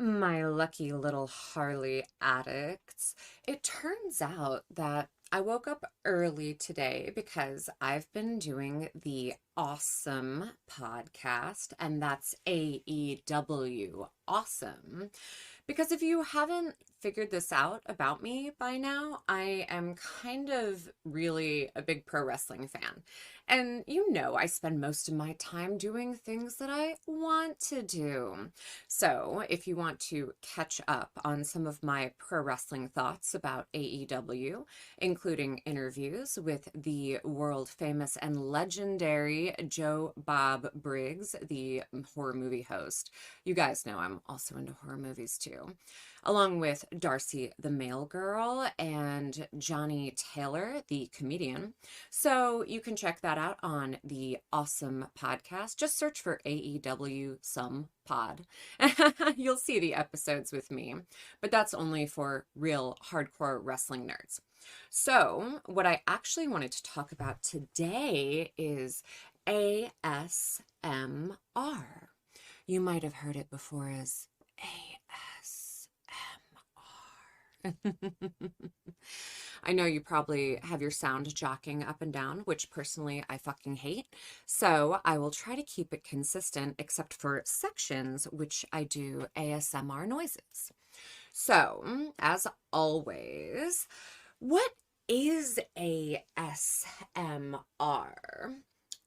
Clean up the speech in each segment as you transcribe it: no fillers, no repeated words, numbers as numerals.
My lucky little Harley addicts. It turns out that I woke up early today because I've been doing the awesome podcast, and that's AEW. Awesome. Because if you haven't figured this out about me by now, I am kind of really a big pro wrestling fan. And I spend most of my time doing things that I want to do. So, if you want to catch up on some of my pro wrestling thoughts about AEW, including interviews with the world famous and legendary Joe Bob Briggs, the horror movie host. You guys know I'm also into horror movies too, along with Darcy the Mail Girl and Johnny Taylor, the comedian. So you can check that out on the awesome podcast. Just search for AEW Some Pod. You'll see the episodes with me, but that's only for real hardcore wrestling nerds. So, what I actually wanted to talk about today is ASMR. You might have heard it before as ASMR. I know you probably have your sound jocking up and down, which personally I fucking hate. So I will try to keep it consistent, except for sections, which I do ASMR noises. So, as always, what is ASMR?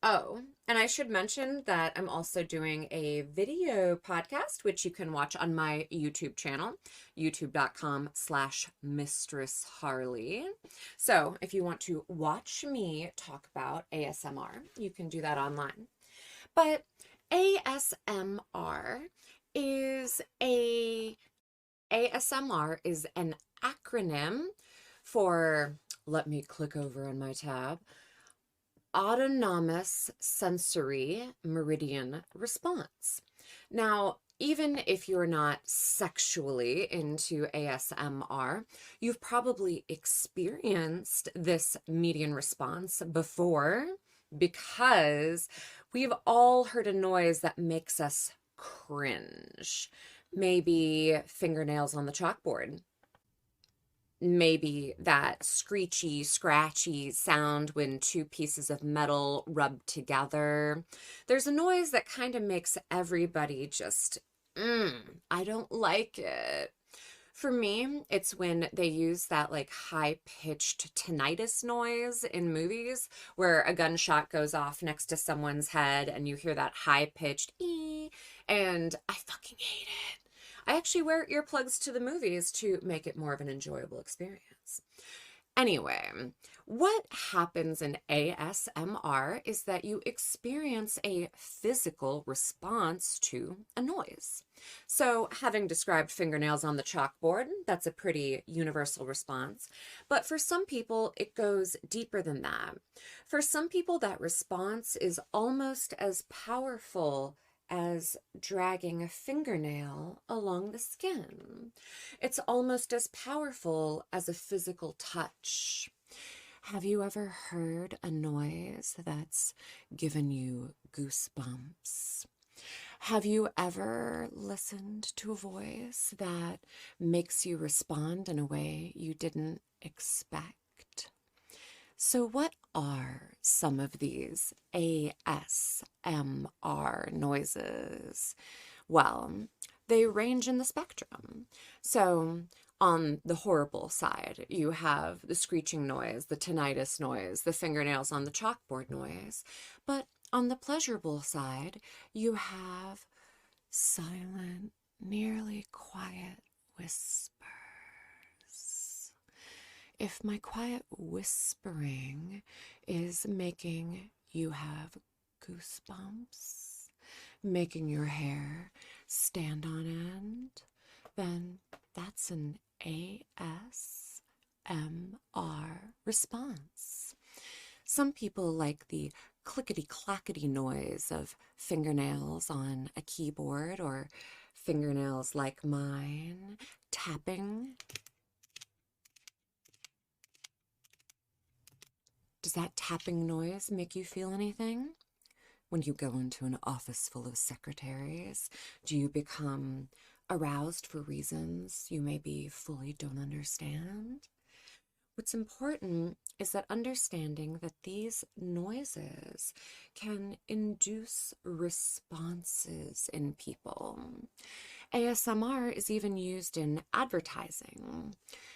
Oh, and I should mention that I'm also doing a video podcast, which you can watch on my YouTube channel, youtube.com/Mistress Harley. So if you want to watch me talk about ASMR, you can do that online. But ASMR is a ASMR is an acronym for, let me click over on my tab, Autonomous Sensory Meridian Response. Now, even if you're not sexually into ASMR, you've probably experienced this median response before because we've all heard a noise that makes us cringe. Maybe fingernails on the chalkboard, maybe that screechy, scratchy sound when two pieces of metal rub together. There's a noise that kind of makes everybody just, I don't like it. For me, it's when they use that like high pitched tinnitus noise in movies where a gunshot goes off next to someone's head and you hear that high pitched ee, and I fucking hate it. I actually wear earplugs to the movies to make it more of an enjoyable experience. Anyway, what happens in ASMR is that you experience a physical response to a noise. So, having described fingernails on the chalkboard, that's a pretty universal response. But for some people, it goes deeper than that. For some people, that response is almost as powerful as dragging a fingernail along the skin. It's almost as powerful as a physical touch. Have you ever heard a noise that's given you goosebumps? Have you ever listened to a voice that makes you respond in a way you didn't expect? So, what are some of these ASMR noises? Well, they range in the spectrum. So, on the horrible side, you have the screeching noise, the tinnitus noise, the fingernails on the chalkboard noise. But on the pleasurable side, you have silent, nearly quiet whispers. If my quiet whispering is making you have goosebumps, making your hair stand on end, then that's an ASMR response. Some people like the clickety clackety noise of fingernails on a keyboard or fingernails like mine tapping. Does that tapping noise make you feel anything? When you go into an office full of secretaries, do you become aroused for reasons you maybe fully don't understand. What's important is that understanding that these noises can induce responses in people. ASMR is even used in advertising.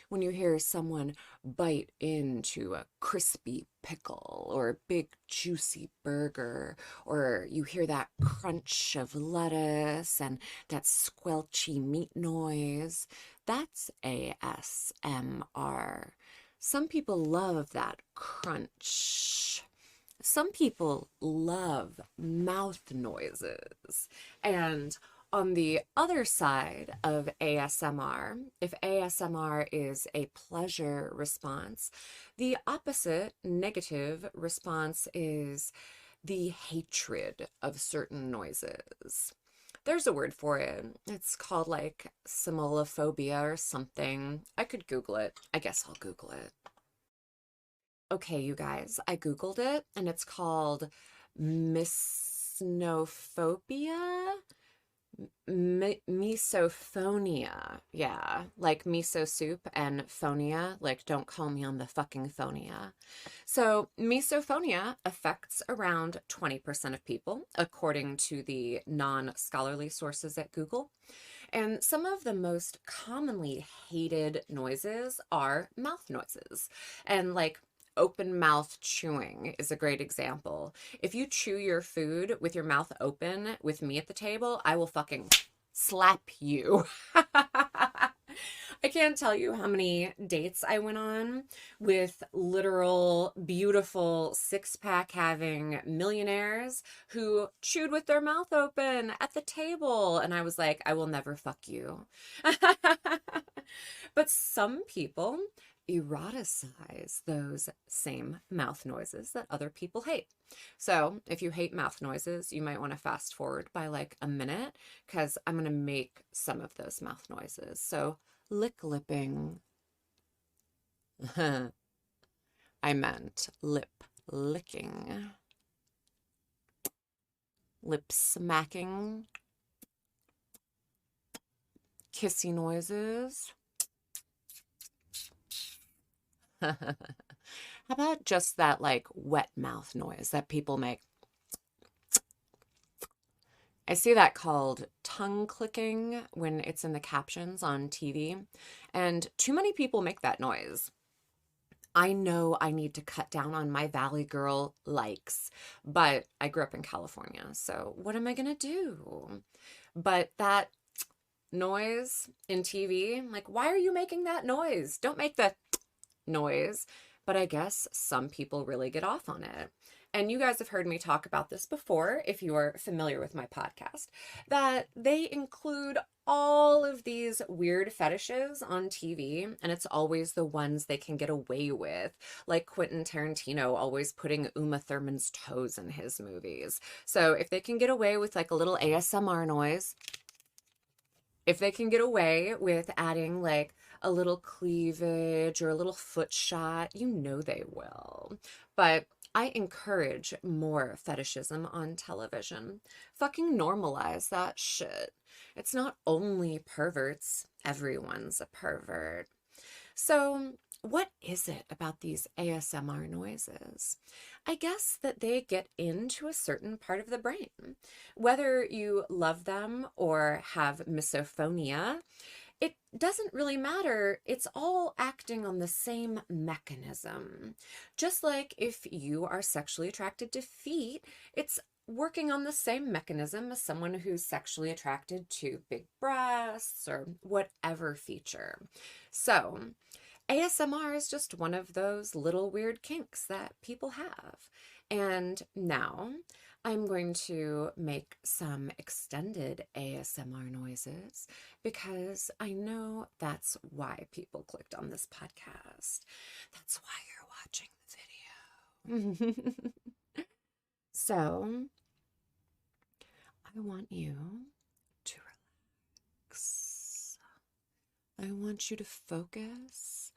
When you hear someone bite into a crispy pickle or a big juicy burger, or you hear that crunch of lettuce and that squelchy meat noise, that's ASMR. Some people love that crunch. Some people love mouth noises. And on the other side of ASMR, if ASMR is a pleasure response, the opposite negative response is the hatred of certain noises. There's a word for it. It's called like simophobia or something. I could Google it. I guess I'll Google it. Okay, you guys, I Googled it and it's called misophonia. Misophonia. Yeah, like miso soup and phonia, like don't call me on the fucking phonia. So, misophonia affects around 20% of people, according to the non-scholarly sources at Google. And some of the most commonly hated noises are mouth noises. And like open mouth chewing is a great example. If you chew your food with your mouth open with me at the table, I will fucking slap you. I can't tell you how many dates I went on with literal, beautiful, six-pack having millionaires who chewed with their mouth open at the table. And I was like, I will never fuck you. But some people eroticize those same mouth noises that other people hate. So if you hate mouth noises, you might want to fast forward by like a minute because I'm going to make some of those mouth noises. So lipping. I meant lip licking. Lip smacking. Kissy noises. How about just that like wet mouth noise that people make? I see that called tongue clicking when it's in the captions on TV, and too many people make that noise. I know I need to cut down on my Valley Girl likes, but I grew up in California, so what am I gonna do? But that noise in TV, like, why are you making that noise? Don't make the noise. But I guess some people really get off on it. And you guys have heard me talk about this before, if you are familiar with my podcast, that they include all of these weird fetishes on TV, and it's always the ones they can get away with, like Quentin Tarantino always putting Uma Thurman's toes in his movies. So if they can get away with like a little ASMR noise, if they can get away with adding like a little cleavage or a little foot shot, you know they will. But I encourage more fetishism on television. Fucking normalize that shit. It's not only perverts, everyone's a pervert. So, what is it about these ASMR noises? I guess that they get into a certain part of the brain. Whether you love them or have misophonia, it doesn't really matter. It's all acting on the same mechanism. Just like if you are sexually attracted to feet, it's working on the same mechanism as someone who's sexually attracted to big breasts or whatever feature. So, ASMR is just one of those little weird kinks that people have. And now I'm going to make some extended ASMR noises because I know that's why people clicked on this podcast. That's why you're watching the video. So I want you to relax. I want you to focus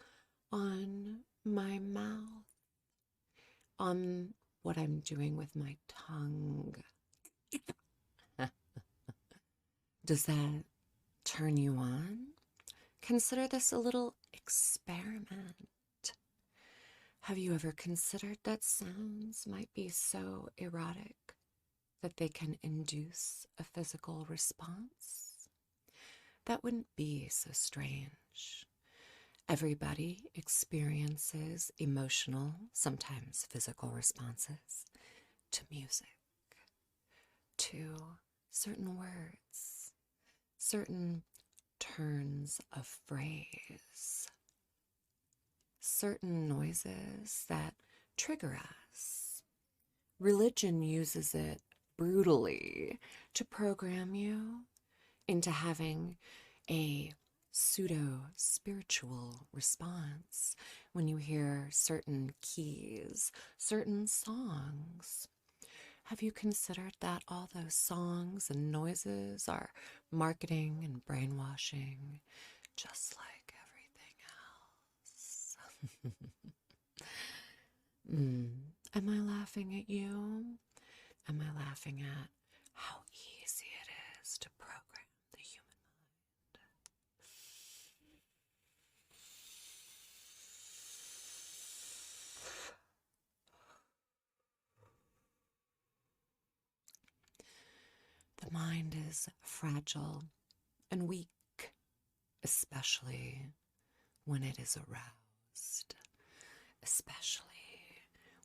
on my mouth, on what I'm doing with my tongue. Does that turn you on, consider this a little experiment. Have you ever considered that sounds might be so erotic that they can induce a physical response? That wouldn't be so strange. Everybody experiences emotional, sometimes physical responses to music, to certain words, certain turns of phrase, certain noises that trigger us. Religion uses it brutally to program you into having a pseudo-spiritual response when you hear certain keys, certain songs. Have you considered that all those songs and noises are marketing and brainwashing, just like everything else? Am I laughing at you? Am I laughing at how easy it is to program the human mind? The mind is fragile and weak, especially when it is aroused, especially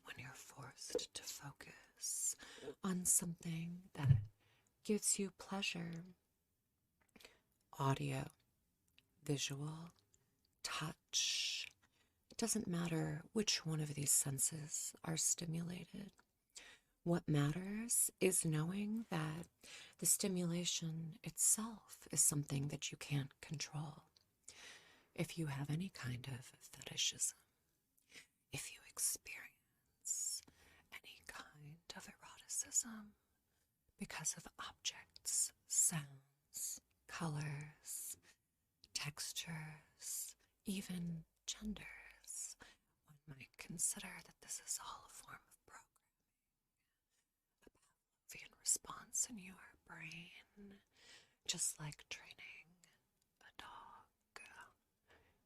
when you're forced to focus on something that gives you pleasure. Audio, visual, touch. It doesn't matter which one of these senses are stimulated. What matters is knowing that the stimulation itself is something that you can't control. If you have any kind of fetishism, if you experience any kind of eroticism because of objects, sounds, colors, textures, even genders, one might consider that this is all a form of programming, a Pavlovian response in your brain, just like training a dog.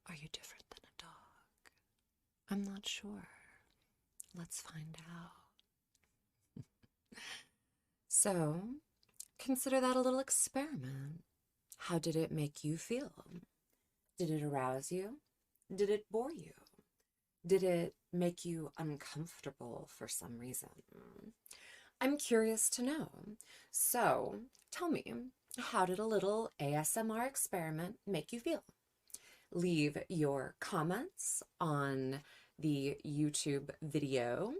Are you different than a dog? I'm not sure. Let's find out. So, consider that a little experiment. How did it make you feel? Did it arouse you? Did it bore you? Did it make you uncomfortable for some reason? I'm curious to know. So, tell me, how did a little ASMR experiment make you feel? Leave your comments on the YouTube video.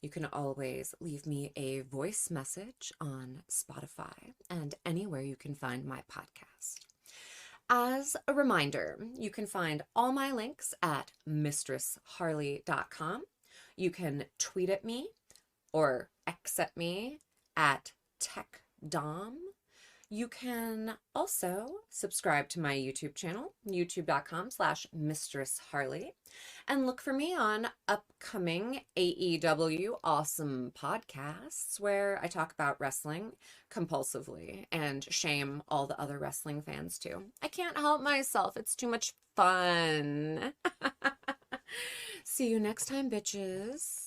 You can always leave me a voice message on Spotify and anywhere you can find my podcast. As a reminder, you can find all my links at mistressharley.com. You can tweet at me or X at me at techdom. You can also subscribe to my YouTube channel, youtube.com/mistressharley, and look for me on upcoming AEW awesome podcasts where I talk about wrestling compulsively and shame all the other wrestling fans too. I can't help myself. It's too much fun. See you next time, bitches.